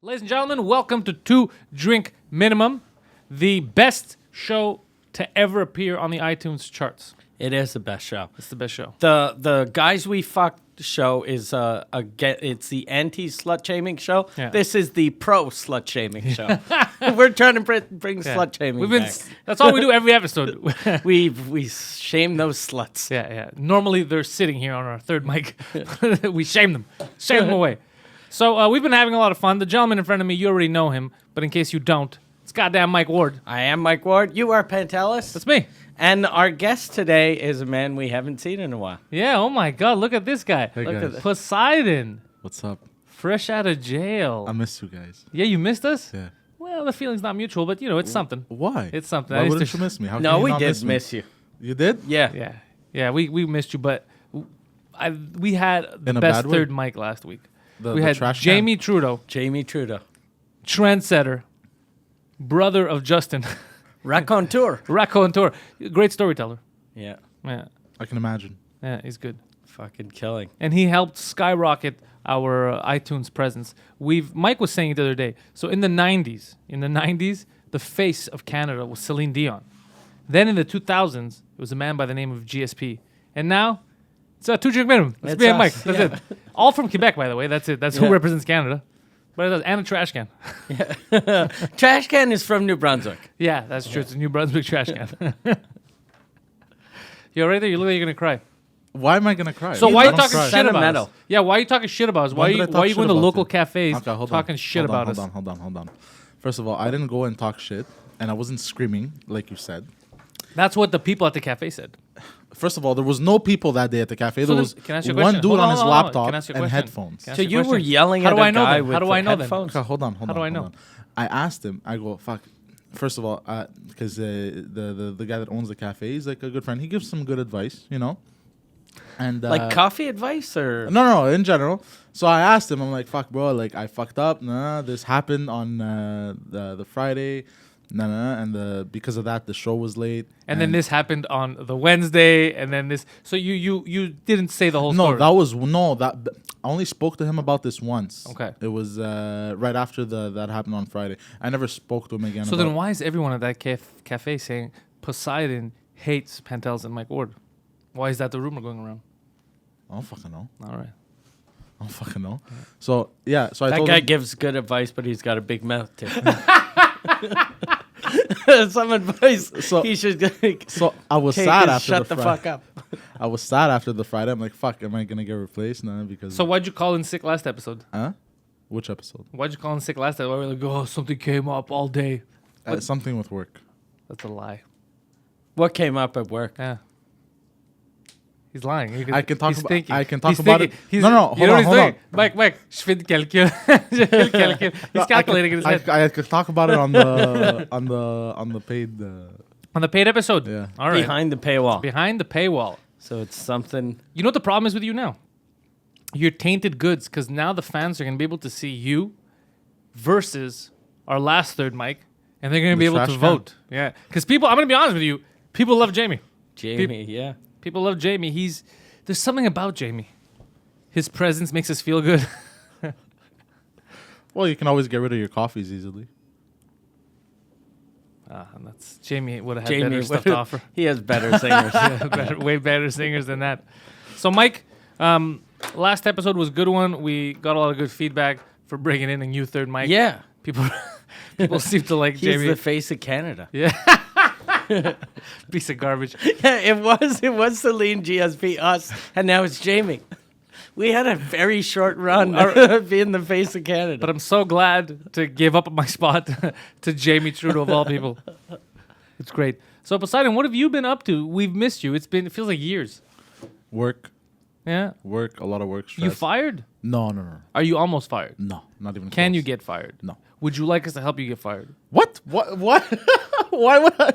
Ladies and gentlemen, welcome to Two Drink Minimum, the best show to ever appear on the iTunes charts. It is the best show. It's the best show. The Guys We Fucked show is it's the anti-slut shaming show. Yeah. This is the pro slut shaming show. We're trying to bring Yeah. slut shaming We've been. back. That's all we do every episode. We shame those sluts. Yeah. Normally they're sitting here on our third mic. We shame them away. So we've been having a lot of fun. The gentleman in front of me, you already know him, but in case you don't, it's goddamn Mike Ward. I am Mike Ward. You are Pantelis. That's me. And our guest today is a man we haven't seen in a while. Yeah. Oh my God. Look at this guy. Hey, Look guys. at this. Poseidon, What's up? fresh out of jail. I miss you guys. Yeah, you missed us. Yeah. Well, the feeling's not mutual, but you know it's something. Why? It's something. Why I used wouldn't to- you miss me? How No, can you we not did me? miss you. You did? Yeah. Yeah. We missed you, but we had the In a best bad way? third mic last week. The We had trash Jamie Trudeau, Jamie Trudeau. trendsetter, brother of Justin, Raconteur. raconteur, great storyteller. Yeah. Yeah, I can imagine. he's good, Fucking killing. and he helped skyrocket our iTunes presence. Mike was saying it the other day. So in the '90s, the face of Canada was Celine Dion. Then in the 2000s, it was a man by the name of GSP, and now it's a Two Drink Minimum. It's It's me and us, Mike. That's yeah. it. All from Quebec, by the way. That's it. That's who Yeah. represents Canada. But it does, and a trash can. Trash can is from New Brunswick. Yeah, that's true. It's a New Brunswick trash can. You're right there. You look like you're gonna cry. Why am I gonna cry? So I why are you don't talking cry. shit about us? Sentimental. Yeah, why are you talking shit about us? Why When are did you I talk why are you shit going to about local you? cafes Okay, hold talking on. shit Hold on, about us? Hold on. First of all, I didn't go and talk shit, and I wasn't screaming like you said. That's what the people at the cafe said. First of all, there was no people that day at the cafe. So There then- was can I ask you a one question? dude Hold on his hold on. laptop Can I ask you a and question? headphones. Can I ask So you a you were question? yelling How at do I a know guy then? with How do I know then? headphones. Okay, hold on. How do I know? I asked him. I go, fuck. First of all, because the guy that owns the cafe, he's like a good friend. He gives some good advice, you know. And Like coffee advice or No, in general. So I asked him, I'm like, fuck, bro, like, I fucked up. This happened on the Friday. And because of that, the show was late. And then this happened on the Wednesday, and then this. So you didn't say the whole No, story. that I only spoke to him about this once. Okay. It was right after that happened on Friday. I never spoke to him again. So then why is everyone at that cafe saying Poseidon hates Pantelis and Mike Ward? Why is that the rumor going around? I don't fucking know. All right. I don't fucking know. So yeah, so I that told guy him, gives good advice, but he's got a big mouth too. Some advice. So- he should So I was take sad is after shut the Friday. fuck up. I was sad after the Friday. I'm like, fuck, am I gonna get replaced? No, because So why'd you call in sick last episode? huh? Which episode? Why'd you call in sick last episode? Why were you like, oh, something came up all day? What? Something with work. That's a lie. What came up at work? Yeah. He's lying. I can talk he's about- thinking. I can talk He's about thinking. it. He's, No, you know hold what he's on. doing? Mike, je fais du calcul. Je fais le calcul. He's calculating in his head. I could talk about it on the on the paid. On the paid episode? Yeah. All right. Behind the paywall. Behind the paywall. So it's something. You know what the problem is with you now? You're tainted goods because now the fans are going to be able to see you versus our last third mic, and they're going to The be able trash to can. vote. Yeah. Because people, I'm going to be honest with you, people love Jamie. Jamie, yeah. People love Jamie. There's something about Jamie. His presence makes us feel good. Well, you can always get rid of your coffees easily. And that's Jamie would have had Jamie better stuff to offer. He has better singers. Way better singers than that. So, Mike, last episode was a good one. We got a lot of good feedback for bringing in a new third mic. Yeah. People seem to like He's Jamie. the face of Canada. Yeah. Piece of garbage. Yeah, it was Celine, GSP, us, and now it's Jamie. We had a very short run being the face of Canada. But I'm so glad to give up my spot to Jamie Trudeau of all people. It's great. So, Poseidon, what have you been up to? We've missed you. It feels like years. Work, Yeah. a lot of work. Stress. You fired? No. Are you almost fired? No, not even. Can close. you get fired? No. Would you like us to help you get fired? What? Why would I?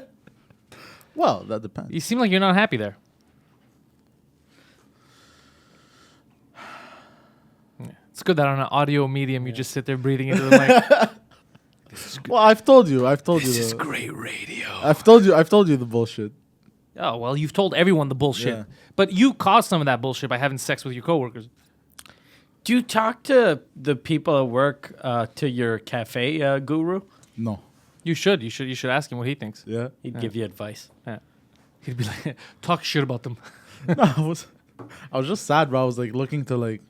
Well, that depends. You seem like you're not happy there. Yeah. It's good that on an audio medium you just sit there breathing into the mic. Well, I've told you. This is great radio. I've told you the bullshit. Oh, well, you've told everyone the bullshit. Yeah. But you caused some of that bullshit by having sex with your coworkers. Do you talk to the people at work to your cafe guru? No. You should ask him what he thinks. Yeah. He'd give you advice. Yeah. He'd be like, talk shit about them. No, I was just sad, bro. I was like looking to like,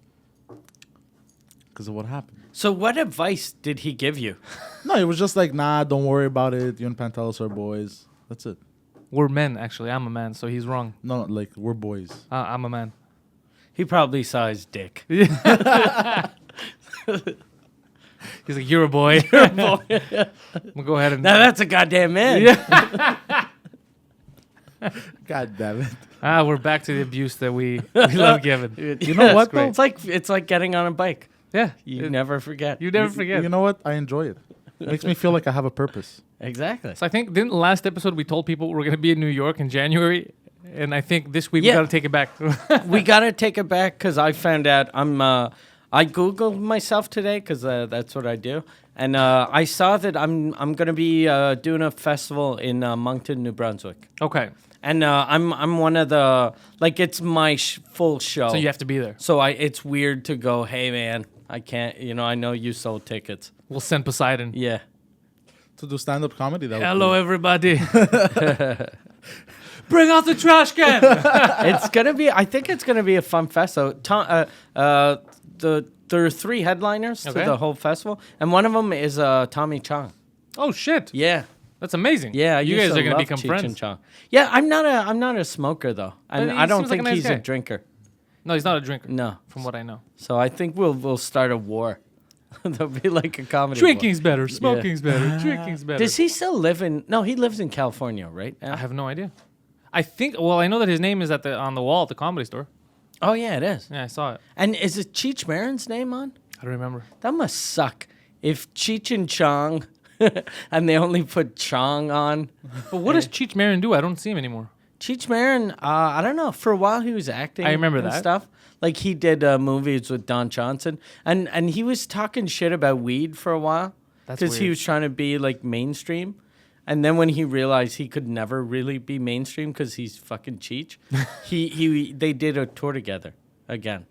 because of what happened. So what advice did he give you? No, it was just like, nah, don't worry about it. You and Pantelis are boys. That's it. We're men, actually. I'm a man, so he's wrong. No, like we're boys. I'm a man. He probably saw his dick. He's like, you're a boy. I'm gonna go ahead and. Now that's a goddamn man. Yeah. God damn it. We're back to the abuse that we love giving. You know what, great. though? It's like getting on a bike. Yeah. You never forget. You never forget. You know what? I enjoy it. It makes me feel like I have a purpose. Exactly. So I think didn't last episode we told people we're gonna be in New York in January, and I think this week we Yeah. gotta take it back. We gotta take it back because I found out I googled myself today because that's what I do, and I saw that I'm gonna be doing a festival in Moncton, New Brunswick, Okay. and I'm one of the it's my full show. So you have to be there. So it's weird to go, hey man, I can't. I know you sold tickets. We'll send Poseidon. Yeah. To do stand-up comedy. That would Hello, be- everybody. Bring out the trash can. It's gonna be. I think it's gonna be a fun fest. So, there are 3 headliners Okay. to the whole festival, and one of them is Tommy Chong. Oh shit. Yeah, That's amazing. yeah. I You used guys to are gonna love become Cheech friends. and Chong. Yeah, I'm not a smoker though, and But he I don't seems like think a nice he's guy. a drinker. No, he's not a drinker. No, From what I know. so I think we'll start a war. There'll be like a comedy. Drinking's better. Smoking's better. Drinking's War. better. Does he still live in? No, he lives in California, right? I have no idea. I think. Well, I know that his name is on the wall at the Comedy Store. Oh yeah, it is. Yeah, I saw it. And is it Cheech Marin's name on? I don't remember. That must suck. If Cheech and Chong, and they only put Chong on. But what does Cheech Marin do? I don't see him anymore. Cheech Marin, I don't know. For a while, he was acting. I remember and that. stuff. Like he did movies with Don Johnson, and he was talking shit about weed for a while That's because he weird. was trying to be like mainstream. And then when he realized he could never really be mainstream because he's fucking Cheech, they did a tour together again.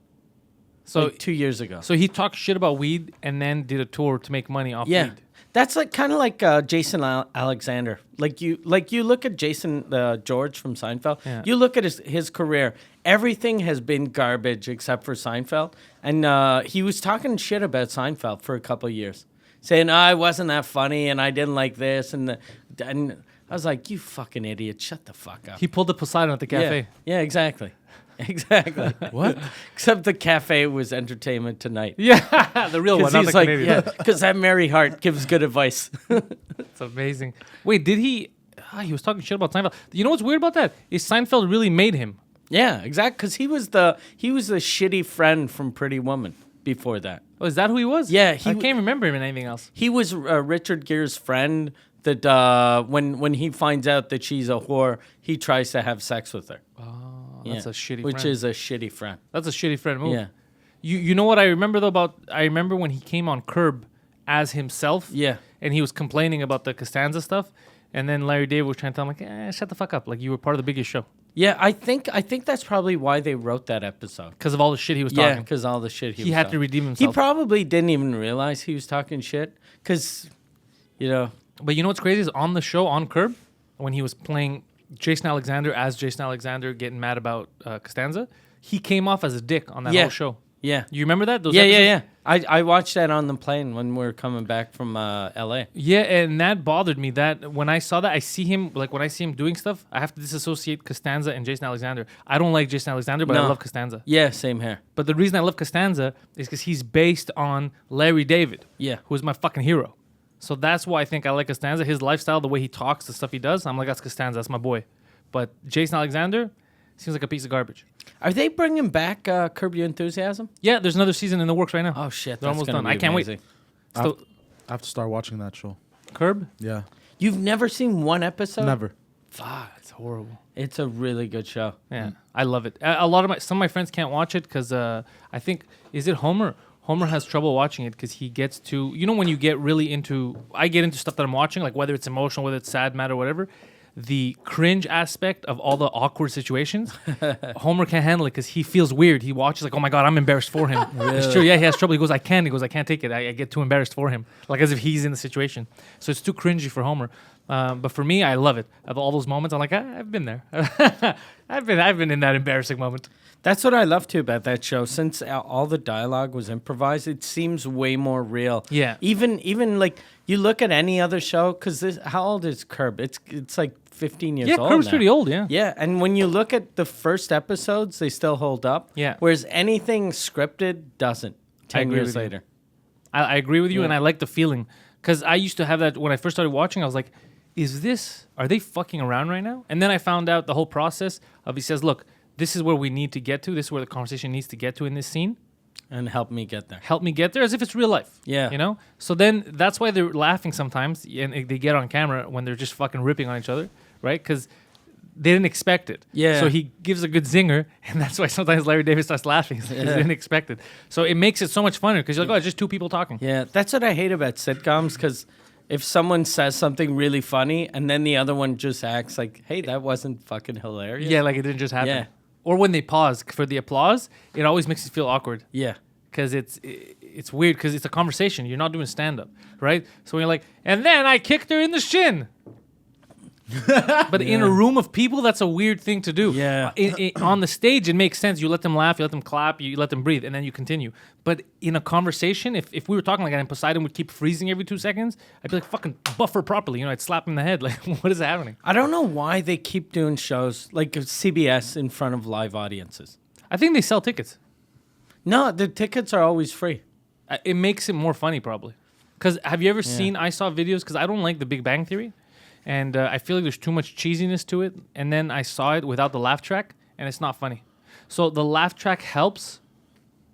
So Like 2 years ago. So he talked shit about weed and then did a tour to make money off Yeah. weed. That's like kind of like Jason Alexander. Like you look at Jason George from Seinfeld. Yeah. You look at his career. Everything has been garbage except for Seinfeld. And he was talking shit about Seinfeld for a couple of years, saying, "I wasn't that funny, and I didn't like this." And I was like, "You fucking idiot! Shut the fuck up." He pulled the Poseidon at the cafe. Yeah, exactly. Exactly. What? Except the cafe was Entertainment Tonight. Yeah, the real one, Because not the he's like, Canadian. yeah, because that Mary Hart gives good advice. It's amazing. Wait, did he? He was talking shit about Seinfeld. You know what's weird about that? Is Seinfeld really made him? Yeah, exactly. Because he was the shitty friend from Pretty Woman before that. Oh, is that who he was? Yeah, I can't remember him in anything else. He was Richard Gere's friend. That when he finds out that she's a whore, he tries to have sex with her. Oh, that's a shitty Which friend. is a shitty friend. That's a shitty friend move. Yeah. You know what I remember though about? I remember when he came on Curb as himself. Yeah. And he was complaining about the Costanza stuff, and then Larry David was trying to tell him like, shut the fuck up, like you were part of the biggest show Yeah, I think that's probably why they wrote that episode. because of all the shit he was Yeah, talking. because all the shit He was had to talking. redeem He himself. probably didn't even realize he was talking shit. Because, But you know what's crazy is on the show on Curb, when he was playing Jason Alexander as Jason Alexander getting mad about Costanza, he came off as a dick on that Yeah. whole show. yeah. You remember that? Those Yeah. episodes? I watched that on the plane when we were coming back from L.A. Yeah, and that bothered me. That when I saw that, I see him when I see him doing stuff, I have to disassociate Costanza and Jason Alexander. I don't like Jason Alexander, but I No. love Costanza. Yeah, same here. But the reason I love Costanza is because he's based on Larry David, Yeah. who is my fucking hero. So that's why I think I like Costanza. His lifestyle, the way he talks, the stuff he does, I'm like, that's Costanza, that's my boy. But Jason Alexander seems like a piece of garbage. Are they bringing back Curb Your Enthusiasm? Yeah, there's another season in the works right now. Oh, shit. They're That's almost gonna done. be I can't wait. amazing. Still, I have to start watching that show. Curb? Yeah. You've never seen one episode? Never. Fuck, it's horrible. It's a really good show. Yeah, I love it. A lot of some of my friends can't watch it because I think is it Homer. Homer has trouble watching it because he gets to when you get really into. I get into stuff that I'm watching, like whether it's emotional, whether it's sad, mad, or whatever. the cringe aspect of all the awkward situations, Homer can't handle it because he feels weird. He watches like, oh my God, I'm embarrassed for him. It's true. Yeah, he has trouble. He goes, I can't take it. I get too embarrassed for him. Like as if he's in the situation. So it's too cringy for Homer. But for me, I love it. Of all those moments, I'm like, I've been there. I've been in that embarrassing moment. That's what I love too about that show. Since all the dialogue was improvised, it seems way more real. Yeah. Even like you look at any other show, because how old is Curb? It's like 15 years old. Yeah, Curb's now. pretty old. Yeah. Yeah, and when you look at the first episodes, they still hold up. Yeah. Whereas anything scripted doesn't. 10 agree years with you. later. I agree with you, Yeah. and I like the feeling because I used to have that when I first started watching. I was like, are they fucking around right now? And then I found out the whole process of he says, look, this is where we need to get to. This is where the conversation needs to get to in this scene. And help me get there. Help me get there as if it's real life. Yeah. You know? So then that's why they're laughing sometimes and they get on camera when they're just fucking ripping on each other, right? Because they didn't expect it. Yeah. So he gives a good zinger, and that's why sometimes Larry David starts laughing because they didn't expect it. So it makes it so much funner because you're like, oh, it's just two people talking. Yeah, that's what I hate about sitcoms, because if someone says something really funny and then the other one just acts like, hey, that wasn't fucking hilarious. Yeah, like it didn't just happen. Yeah. Or when they pause for the applause, it always makes you feel awkward Yeah. because it's weird because it's a conversation. You're not doing stand-up, right? So when you're like, and then I kicked her in the shin. But in a room of people, that's a weird thing to do. Yeah. On the stage, it makes sense. You let them laugh, you let them clap, you let them breathe, and then you continue. But in a conversation, if we were talking like that and Poseidon would keep freezing every 2 seconds, I'd be like, fucking buffer properly. You know, I'd slap him in the head. Like, what is happening? I don't know why they keep doing shows like CBS in front of live audiences. I think they sell tickets. No, the tickets are always free. It makes it more funny, probably. Because have you ever seen, I saw videos, because I don't like the Big Bang Theory. And I feel like there's too much cheesiness to it. And then I saw it without the laugh track, and it's not funny. So the laugh track helps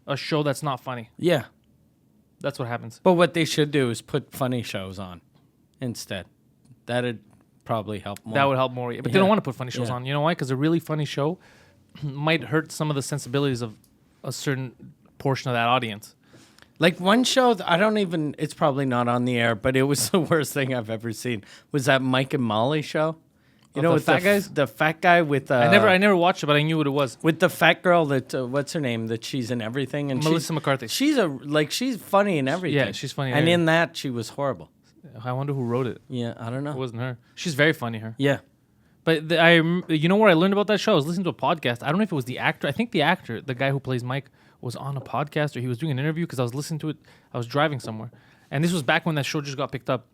a show that's not funny. Yeah. That's what happens. But what they should do is put funny shows on instead. That'd probably help more. That would help more. But they Yeah. don't want to put funny shows Yeah. on. You know why? Because a really funny show might hurt some of the sensibilities of a certain portion of that audience. Like one show, it's probably not on the air, but it was the worst thing I've ever seen. Was that Mike and Molly show? You know, the with fat guys? The fat guy with I never watched it, but I knew what it was. with the fat girl that what's her name, that she's in everything, and Melissa McCarthy. She's funny in everything. Yeah, she's funny in And everything. in that, she was horrible. I wonder who wrote it. Yeah, I don't know. It wasn't her. She's very funny, her. Yeah, But you know where I learned about that show? I was listening to a podcast. I don't know if it was the actor. I think the actor, the guy who plays Mike, was on a podcast or he was doing an interview because I was listening to it. I was driving somewhere. And this was back when that show just got picked up.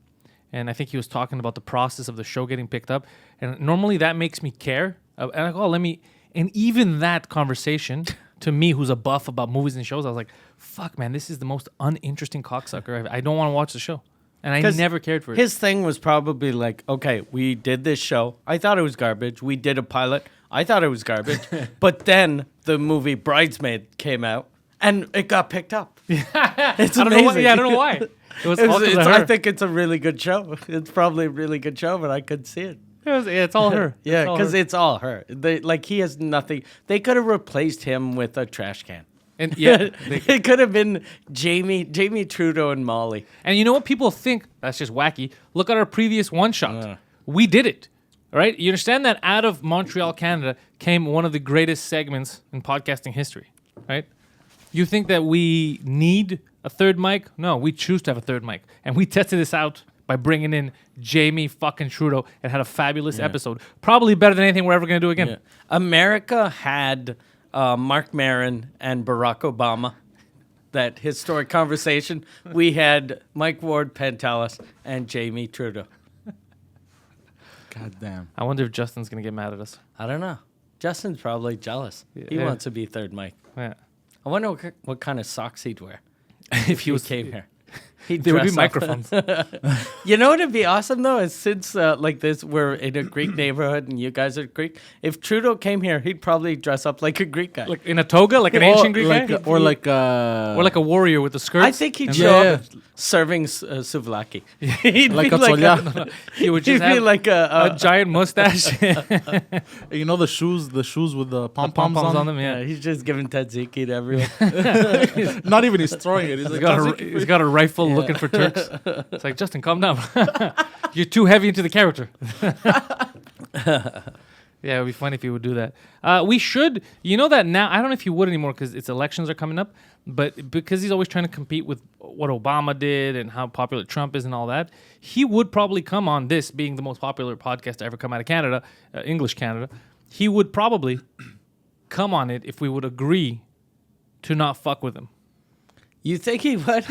And I think he was talking about the process of the show getting picked up. And normally that makes me care. And I go, and even that conversation, to me, who's a buff about movies and shows, I was like, fuck, man, this is the most uninteresting cocksucker. I don't want to watch the show. And I 'Cause never cared for it. his thing was probably like, okay, we did this show. I thought it was garbage. We did a pilot. I thought it was garbage. But then the movie Bridesmaid came out, and it got picked up. It's I don't know why. amazing. Yeah, I don't know why. It was all 'cause of I her. think it's a really good show. It's probably a really good show, but I couldn't see it. It's all her. Yeah, It's all because her. it's all her. He has nothing. They could have replaced him with a trash can. And yeah, It could have been Jamie Trudeau and Molly. and you know what people think? That's just wacky. Look at our previous one shot. We did it. All right? You understand that out of Montreal, Canada came one of the greatest segments in podcasting history, right? You think that we need a third mic? No, we choose to have a third mic. And we tested this out by bringing in Jamie fucking Trudeau and had a fabulous episode. Probably better than anything we're ever going to do again. Yeah. America had Mark Maron and Barack Obama. That historic conversation. We had Mike Ward, Pantelis, and Jamie Trudeau. God damn. I wonder if Justin's going to get mad at us. I don't know. Justin's probably jealous. He Yeah. wants to be third Mike. Yeah. I wonder what kind of socks he'd wear If he was came here. there would be dress up. microphones. You know what would be awesome though is since like this we're in a Greek neighborhood and you guys are Greek. If Trudeau came here, he'd probably dress up like a Greek guy. Like in a toga, like an ancient Greek guy? or like Or like a warrior with the skirts? I think he'd and show Yeah. up serving souvlaki. He'd like be a like tzolia. he would he'd just be have like a giant mustache. You know the shoes with the pom Pom-poms poms on them, yeah. he's just giving tzatziki to everyone. Not even he's throwing it. He's like, He's got a rifle looking for Turks. It's like, Justin, calm down. You're too heavy into the character. Yeah, it would be funny if he would do that. We should, you know that now, I don't know if he would anymore because its elections are coming up, but because he's always trying to compete with what Obama did and how popular Trump is and all that, he would probably come on this, being the most popular podcast to ever come out of Canada, English Canada. He would probably come on it if we would agree to not fuck with him. You think he would?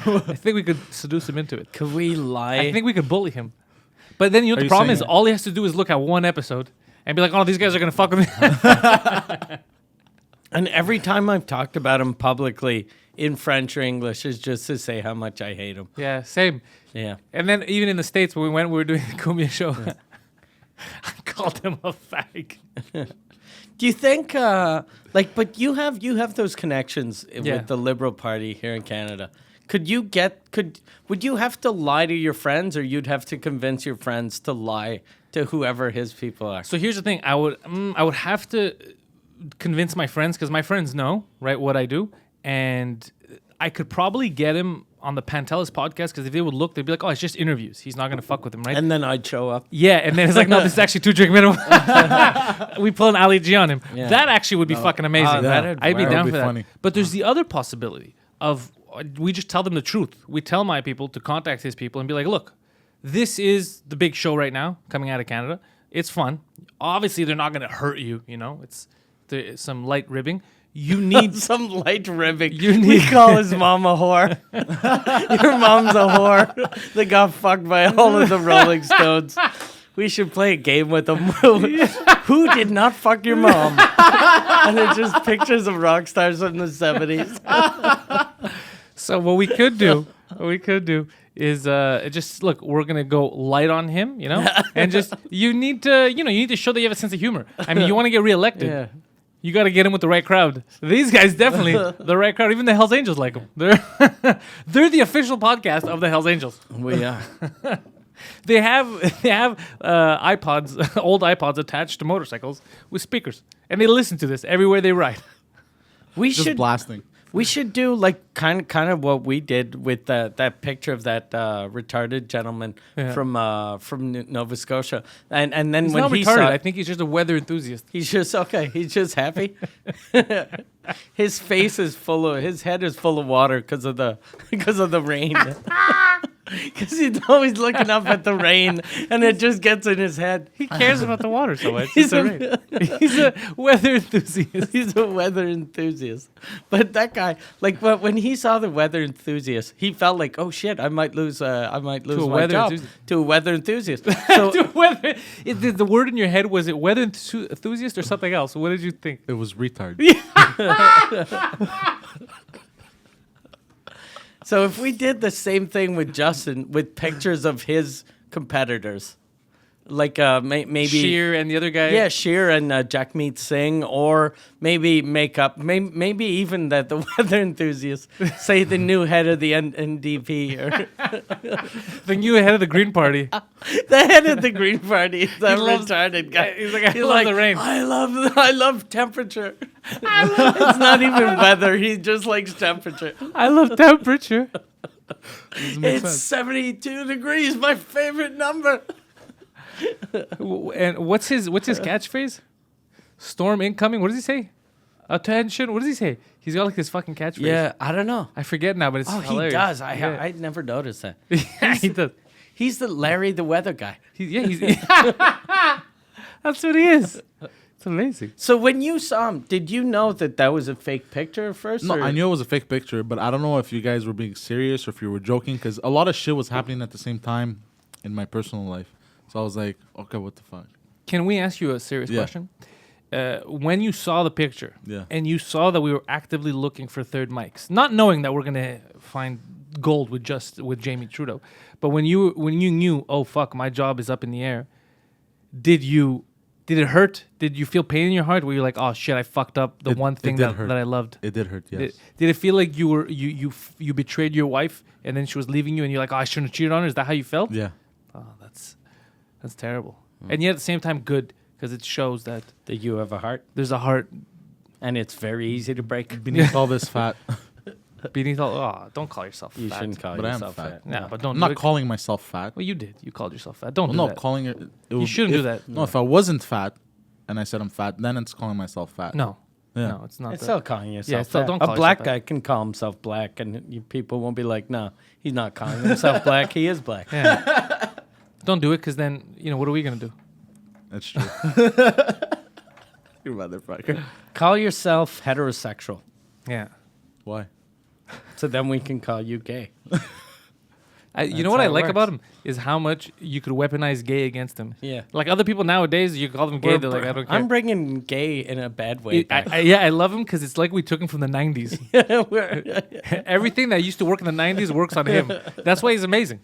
I think we could seduce him into it. Could we lie? I think we could bully him. But then you know what the problem is? All he has to do is look at one episode and be like, oh, these guys are going to fuck with me. And every time I've talked about him publicly in French or English is just to say how much I hate him. Yeah, same. Yeah. And then even in the States, when we went, we were doing the Cumbia show. Yeah. I called him a fag. Do you think, but you have those connections with the Liberal Party here in Canada. Would you have to lie to your friends, or you'd have to convince your friends to lie to whoever his people are? So here's the thing: I would have to convince my friends, because my friends know what I do, and I could probably get him on the Pantelis podcast, because if they would look, they'd be like, oh, it's just interviews. He's not going to fuck with him, right? And then I'd show up. Yeah, and then it's like, no, this is actually 2-drink minimum. We pull an Ali G on him. Yeah. That actually would be fucking amazing. I'd be down for that. Funny. But there's the other possibility of we just tell them the truth. We tell my people to contact his people and be like, look, this is the big show right now coming out of Canada. It's fun. Obviously, they're not going to hurt you. It's some light ribbing. You need some light ribbing. We call his mom a whore. Your mom's a whore. They got fucked by all of the Rolling Stones. We should play a game with them. Who did not fuck your mom? And it's just pictures of rock stars from the 70s. So what we could do is just look. We're gonna go light on him, and just you need to show that you have a sense of humor. I mean, you want to get reelected. Yeah. You got to get him with the right crowd. These guys definitely the right crowd. Even the Hells Angels like them. They're the official podcast of the Hells Angels. We are. They have iPods, old iPods attached to motorcycles with speakers, and they listen to this everywhere they ride. Just blasting. We should do kind of what we did with that picture of that retarded gentleman from Nova Scotia, and then he's when not he retarded, saw, I think he's just a weather enthusiast. He's just okay. He's just happy. His face is his head is full of water because of the rain. Because he's always looking up at the rain, and it just gets in his head. He cares about the water so much. He's a weather enthusiast. He's a weather enthusiast. But that guy, when he saw the weather enthusiast, he felt like, oh shit, I might lose my job to a weather enthusiast. So the word in your head, was it weather enthusiast or something else? What did you think? It was retard. So if we did the same thing with Justin, with pictures of his competitors, maybe Sheer and the other guy, Sheer and Jackmeet Singh, or maybe maybe even that the weather enthusiast, say the new head of the NDP or the new head of the Green Party, the head of the Green Party, that retarded guy. He's like, I love the rain. I love temperature. It's not even weather. He just likes temperature. I love temperature. It's 72 degrees, my favorite number. And what's his catchphrase? Storm incoming. What does he say? Attention. What does he say? He's got this fucking catchphrase. Yeah, I don't know. I forget now, but it's hilarious. He does. I never noticed that. He does. He's the Larry the Weather Guy. He's that's what he is. It's amazing. So when you saw him, did you know that was a fake picture at first? No, I knew it was a fake picture, but I don't know if you guys were being serious or if you were joking, because a lot of shit was happening at the same time in my personal life. So I was like, okay, what the fuck? Can we ask you a serious question? When you saw the picture and you saw that we were actively looking for third mics, not knowing that we're going to find gold with Jamie Trudeau, but when you knew, oh, fuck, my job is up in the air, did it hurt? Did you feel pain in your heart where you're like, oh, shit, I fucked up one thing that I loved? It did hurt, yes. Did it feel like you betrayed your wife and then she was leaving you and you're like, oh, I shouldn't have cheated on her? Is that how you felt? Yeah. Oh, that's terrible. And yet at the same time, good, because it shows that you have a heart. There's a heart. And it's very easy to break. Beneath all this fat. Beneath all. Oh, don't call yourself You fat. shouldn't call But I am yourself fat. fat. Yeah, but don't. I'm do not it. calling myself fat. Well, you did. You called yourself fat. Don't Well, do no, that. calling it. You shouldn't do if- that. No, if I wasn't fat, and I said I'm fat, then it's calling myself fat. No. Yeah. No, it's not. It's that. still calling yourself Yeah, still fat. don't call A yourself black fat. guy can call himself black, and people won't be like, no, he's not calling himself black. He is black. Yeah. Don't do it, because then what are we gonna do? That's true. You motherfucker. Call yourself heterosexual, Yeah. Why? so then we can call you gay. You That's know what I how it like about works. him is how much you could weaponize gay against him. Yeah. Like other people nowadays, you call them gay. They're like, I don't care. I'm bringing gay in a bad way. back. I love him because it's like we took him from the 90s. Everything that used to work in the 90s works on him. That's why he's amazing.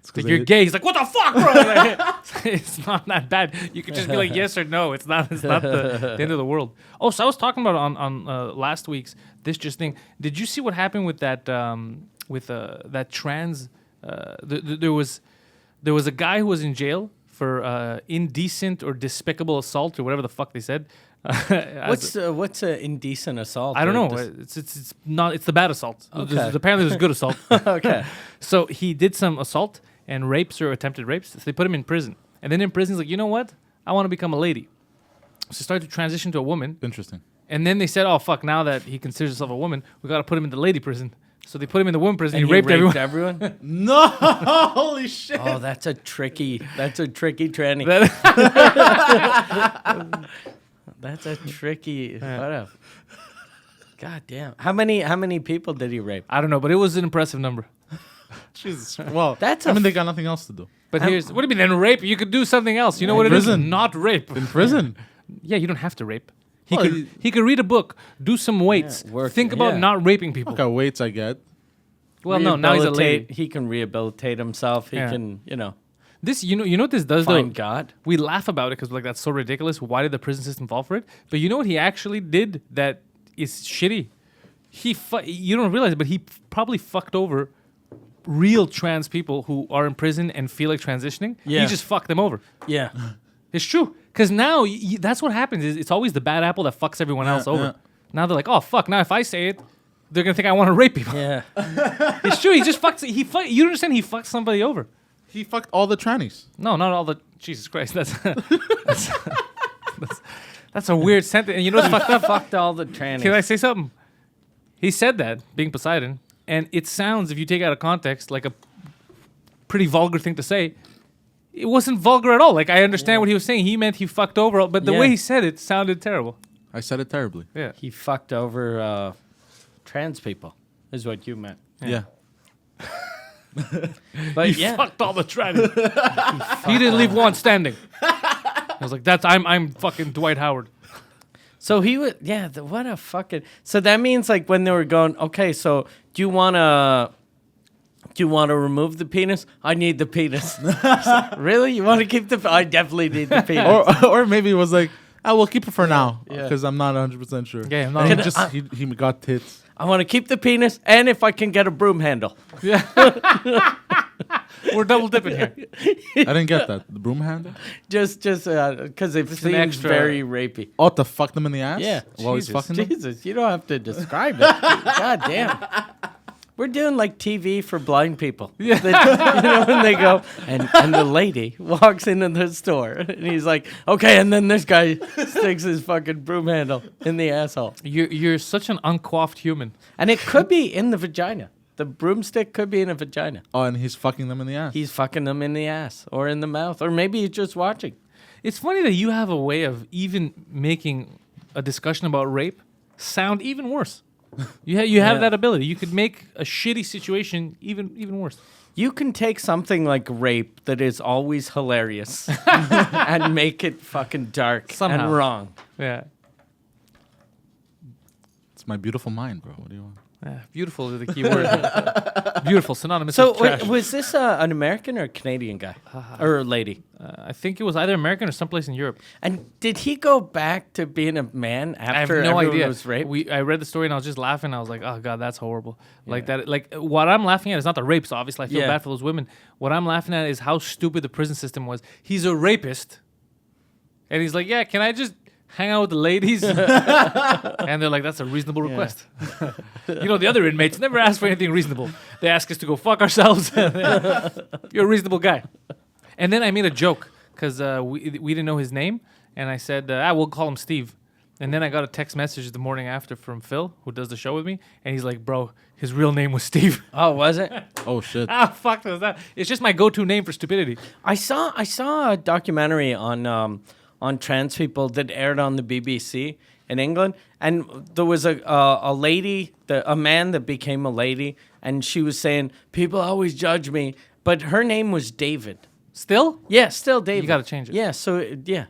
It's like, you're gay. He's like, what the fuck, bro? Like, it's not that bad. You could just be like, yes or no. It's not the end of the world. Oh, so I was talking about on last week's This Just Thing. Did you see what happened with that that trans? There was a guy who was in jail for indecent or despicable assault or whatever the fuck they said. What's an indecent assault? I don't or know. It's not. It's the bad assault. Okay. Apparently, there's good assault. Okay. So he did some assault and rapes or attempted rapes. So they put him in prison. And then in prison, he's like, you know what? I want to become a lady. So he started to transition to a woman. Interesting. And then they said, oh, fuck, now that he considers himself a woman, we got to put him in the lady prison. So they put him in the woman prison. And He raped everyone. everyone? No, holy shit. Oh, that's a tricky tranny. That's a tricky. What a, God damn. How many people did he rape? I don't know, but it was an impressive number. Jesus. Well, That's I a mean, f- they got nothing else to do. But here's, what do you mean, then rape? You could do something else. You know what it is? Prison. Not rape. In prison. Yeah, you don't have to rape. He Well, could he could read a book, do some weights, work- think about yeah. not raping people. Okay, weights I get. Well, no, now he's a lady. Rehabilitate- He can rehabilitate himself. He Yeah. can, This, you know what this does find though? God. We laugh about it because like that's so ridiculous. Why did the prison system fall for it? But you know what he actually did that is shitty? You don't realize it, but he probably fucked over real trans people who are in prison and feel like transitioning. Yeah. He just fucked them over. Yeah. It's true. Because now that's what happens. Is it's always the bad apple that fucks everyone else over. yeah. Now they're like, oh fuck. Now if I say it, they're gonna think I want to rape people. Yeah. It's true. He just fucks. You don't understand? He fucks somebody over. He fucked all the trannies. No, not all the. Jesus Christ. That's a weird sentence. And you know what's fucked up? Fucked all the trannies. Can I say something? He said that, being Poseidon, and it sounds, if you take it out of context, like a pretty vulgar thing to say. It wasn't vulgar at all. Like, I understand what he was saying. He meant he fucked over, but the Yeah. way he said it sounded terrible. I said it terribly. Yeah. He fucked over trans people, is what you meant. Yeah. But He yeah. fucked all the trannies. He didn't leave one standing. I was like, I'm fucking Dwight Howard. So he would, what a fucking. So that means like when they were going, okay, so do you want to remove the penis? I need the penis. Really? You want to keep I definitely need the penis. Or maybe it was like, I will keep it for now Yeah. because I'm not 100% sure. Yeah, I'm And not. he got tits. I want to keep the penis, and if I can get a broom handle. We're double dipping here. I didn't get that. The broom handle? Just because it an seems extra- very rapey. Oh, to fuck them in the ass? Yeah. While he's fucking them? Jesus, you don't have to describe it. God damn. We're doing like TV for blind people. Yeah. When they go, and the lady walks into the store, and he's like, okay, and then this guy sticks his fucking broom handle in the asshole. You're such an uncoiffed human. And it could be in the vagina. The broomstick could be in a vagina. Oh, and he's fucking them in the ass. He's fucking them in the ass or in the mouth, or maybe he's just watching. It's funny that you have a way of even making a discussion about rape sound even worse. You have Yeah. that ability. You could make a shitty situation even worse. You can take something like rape that is always hilarious and make it fucking dark Somehow. and wrong. Yeah. It's my beautiful mind, bro. What do you want? Yeah, beautiful is the key word. Beautiful, synonymous So with trash. was this an American or a Canadian guy or lady? I think it was either American or someplace in Europe. And did he go back to being a man I have after no everyone idea. was raped? I read the story and I was just laughing. I was like, oh god, that's horrible. Like that. Like what I'm laughing at is not the rapes. Obviously, I feel Yeah. bad for those women. What I'm laughing at is how stupid the prison system was. He's a rapist, and he's like, yeah, can I just hang out with the ladies. And they're like, that's a reasonable request. The other inmates never ask for anything reasonable. They ask us to go fuck ourselves. You're a reasonable guy. And then I made a joke because we didn't know his name. And I said, we'll call him Steve. And then I got a text message the morning after from Phil, who does the show with me. And he's like, bro, his real name was Steve. Oh, was it? Oh shit. Fuck was that? It's just my go-to name for stupidity. I saw a documentary on trans people that aired on the BBC in England, and there was a lady, a man that became a lady, and she was saying people always judge me, but her name was David. Still? Yeah, still David. You got to change it. Yeah, so yeah.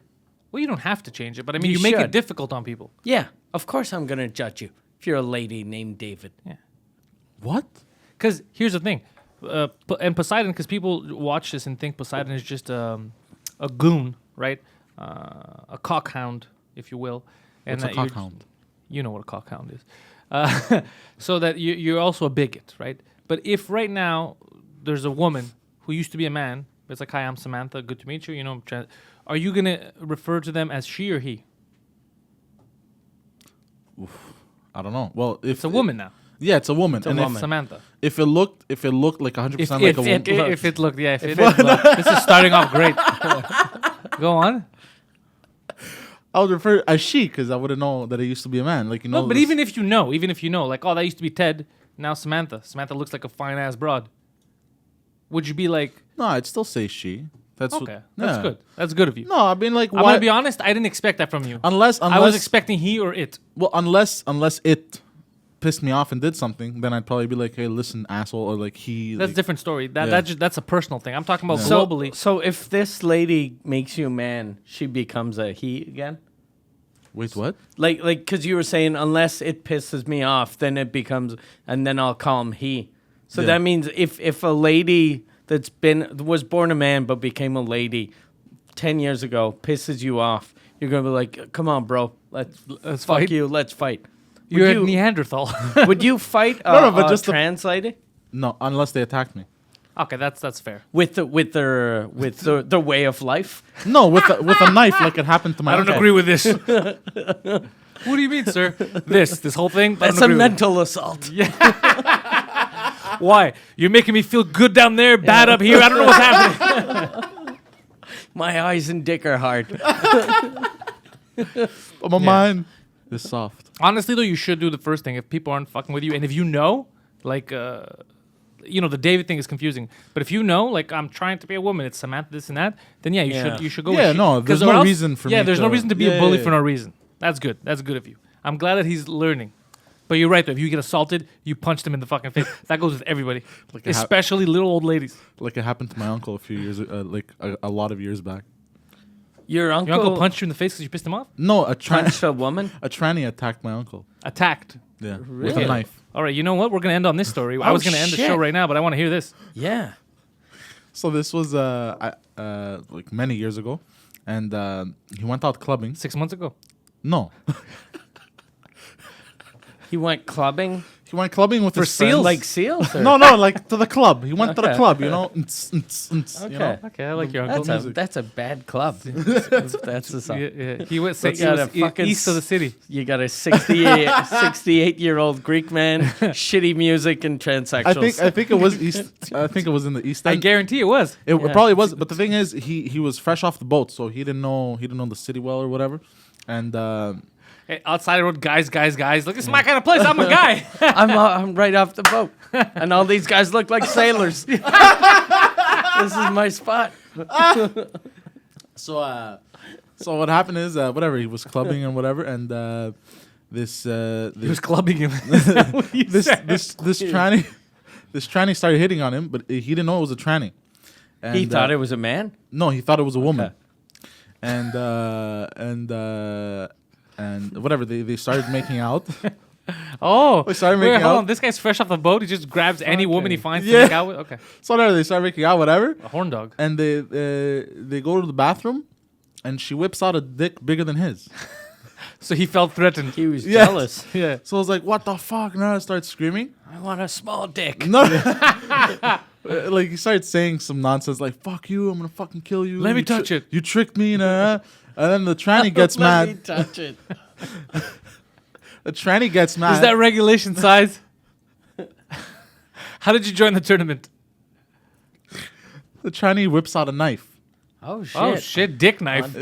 Well, you don't have to change it, but I mean, You you make should. it difficult on people. Yeah, of course I'm gonna judge you if you're a lady named David. Yeah. What? Because here's the thing, and Poseidon, because people watch this and think Poseidon is just a goon, right? A cockhound, if you will. And What's a that you're- cockhound? You know what a cockhound is. So that you're also a bigot, right? But if right now there's a woman who used to be a man, it's like, hi, I'm Samantha, good to meet you. Are you gonna refer to them as she or he? I don't know. Well, if It's a woman now. yeah, it's a woman. a woman. Samantha. If it looked like 100% If like a woman, it looked, yeah, if it looked. This is starting off great. Go on. I would refer as she because I wouldn't know that it used to be a man. Like No, but even if you know, like, oh, that used to be Ted, now Samantha. Samantha looks like a fine ass broad. Would you be like, no, I'd still say she. That's okay, what, that's yeah. good. That's good of you. No, I mean like I'm why? gonna be honest. I didn't expect that from you. Unless I was expecting he or it. well, unless it pissed me off and did something, then I'd probably be like, hey, listen, asshole, or like he. That's a like, different story. Yeah. That's a personal thing. I'm talking about Yeah. globally. So if this lady makes you a man, she becomes a he again. Wait, what? Like, because you were saying, unless it pisses me off, then it becomes, and then I'll call him he. So Yeah. that means if a lady was born a man but became a lady 10 years ago pisses you off, you're gonna be like, come on, bro, let's fuck fight. you, let's fight. You're Would a you, Neanderthal. would you fight No, but a just the- trans lady No, unless they attacked me. Okay, that's fair. with their way of life? No, with a knife, like it happened to my. I don't uncle. agree with this. What do you mean, sir? This whole thing? I That's don't a agree with it. mental assault. Why? You're making me feel good down there, bad up here. I don't know what's happening. My eyes and dick are hard. But my mind is soft. Honestly, though, you should do the first thing if people aren't fucking with you, and if you know, like, the David thing is confusing. But if you know, like, I'm trying to be a woman, it's Samantha, this and that, then yeah, you should go. Yeah, with no, she. there's 'Cause no or else- reason for me Yeah, there's no to- reason to be Yeah, a bully yeah, for yeah. no reason. That's good. That's good of you. I'm glad that he's learning. But you're right, though. If you get assaulted, you punch them in the fucking face. That goes with everybody, Like it hap- especially little old ladies. Like it happened to my uncle a few years, like a lot of years back. Your uncle, Your uncle punched you in the face because you pissed him off? No, a punched a woman? a tranny attacked my uncle. Attacked. Yeah, with Really? a knife. All right, you know what? We're going to end on this story. I was going to end the show shit. right now, but I want to hear this. Yeah. So this was like many years ago, and he went out clubbing. 6 months ago. No, He went clubbing he went clubbing with For his seals? friends. like seals? Or? No, like to the club. He went to the Okay. club. You know. You Okay. know? Okay, I like your uncle. That's a bad club. that's the song. Yeah. He went That's he got was a fucking east of the city. You got a 68-year-old Greek man, shitty music and transsexuals. I think it was east. I think it was in the East I End. guarantee it was. It Yeah. probably was, but the thing is, he was fresh off the boat, so he didn't know the city well or whatever. And Hey, outside the road, guys. Look, this is my kind of place. I'm a guy. I'm right off the boat, and all these guys look like sailors. This is my spot. so what happened is whatever, he was clubbing and whatever, and this He was clubbing him. this tranny started hitting on him, but he didn't know it was a tranny. And, He thought it was a man. No, he thought it was a woman. Okay. And whatever, they started making out. Oh, We started wait, making hold out. on. This guy's fresh off the boat. He just grabs any woman he finds Yeah. to make out with. Okay, So whatever, they started making out, whatever. a horn dog. And they go to the bathroom, and she whips out a dick bigger than his. So he felt threatened. He was Yeah. jealous. Yeah. So I was like, "What the fuck?" And I started screaming. I want a small dick. No, Like he started saying some nonsense like "fuck you, I'm gonna fucking kill you." Let me You touch it. You tricked me, nah. And then the tranny gets Let me mad. touch it. The tranny gets mad. Is that regulation size? How did you join the tournament? The tranny whips out a knife. Oh shit! Oh shit, dick knife.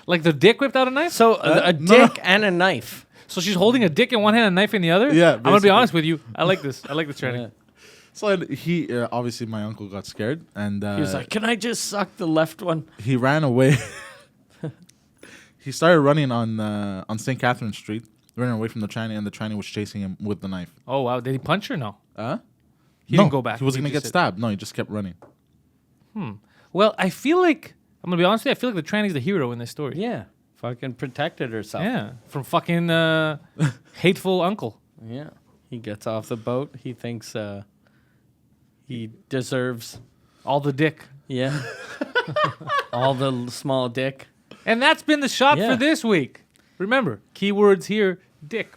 Like the dick whipped out a knife? So a No. dick and a knife. So she's holding a dick in one hand and a knife in the other? Yeah, I'm gonna be basically. honest with you. I like this. I like this training. Yeah. So he obviously my uncle got scared and He was like, "Can I just suck the left one?" he ran away. He started running on St. Catherine Street, running away from the tranny, and the tranny was chasing him with the knife. Oh wow, did he punch her? No. He No, didn't go back. He was gonna just get said- stabbed. No, he just kept running. Well, I feel like I'm gonna be honest with you. I feel like the tranny's the hero in this story. Yeah, fucking protected herself. Yeah, from fucking hateful uncle. Yeah. He gets off the boat. He thinks he deserves. All the dick. Yeah. All the small dick. And that's been the shot Yeah. for this week. Remember, keywords here: dick,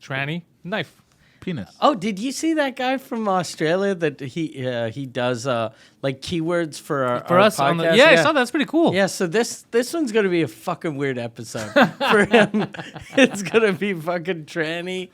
tranny, knife. Penis. Oh, did you see that guy from Australia that he does like keywords for our For us, on the, podcast? yeah, I saw that. That's pretty cool. Yeah, so this one's gonna be a fucking weird episode for him. It's gonna be fucking tranny,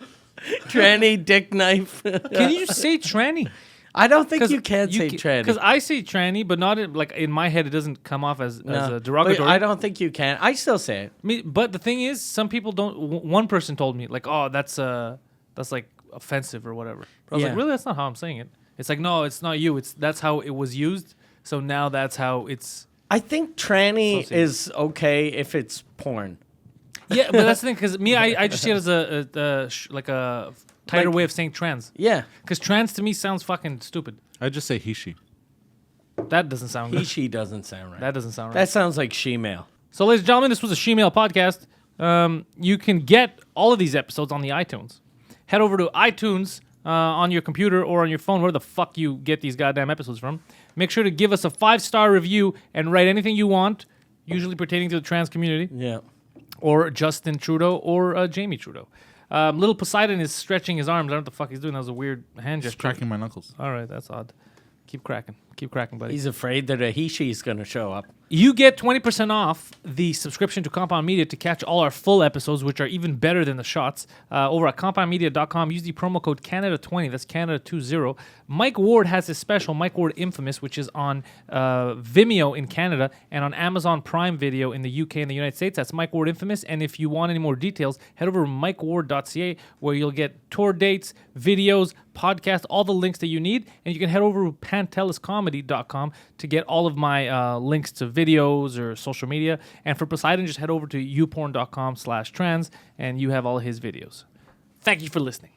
dick knife. Can you say tranny? I don't think you can say tranny. Because I say tranny, but not in, like in my head. It doesn't come off as a but derogatory. I don't think you can. I still say it. But the thing is, some people don't. One person told me like, "Oh, that's like offensive or whatever." But I was Yeah. like, "Really? That's not how I'm saying it." It's like, no, it's not you. That's how it was used. So now that's how it's. I think tranny Associated. is okay if it's porn. Yeah, but that's the thing. Because me, I just see it as like a tighter Like- way of saying trans. Yeah. Because trans to me sounds fucking stupid. I just say he she. That doesn't sound He, good. she doesn't sound right. That doesn't sound right. That sounds like she-male. So, ladies and gentlemen, this was a Shemale podcast. You can get all of these episodes on the iTunes. Head over to iTunes on your computer or on your phone, where the fuck you get these goddamn episodes from. Make sure to give us a 5-star review and write anything you want, usually pertaining to the trans community, Yeah. or Justin Trudeau, or Jamie Trudeau. Little Poseidon is stretching his arms. I don't know what the fuck he's doing. That was a weird hand Just gesture. cracking my knuckles. All right, that's odd. Keep cracking. Keep cracking, buddy. He's afraid that a he-she is going to show up. You get 20% off the subscription to Compound Media to catch all our full episodes, which are even better than the shots, over at compoundmedia.com. Use the promo code Canada20. That's Canada20. Mike Ward has his special, Mike Ward Infamous, which is on Vimeo in Canada and on Amazon Prime Video in the UK and the United States. That's Mike Ward Infamous. And if you want any more details, head over to mikeward.ca, where you'll get tour dates, videos, podcasts, all the links that you need. And you can head over to panteliscomedy.com to get all of my links to videos or social media. And for Poseidon, just head over to youporn.com/trans, and you have all his videos. Thank you for listening.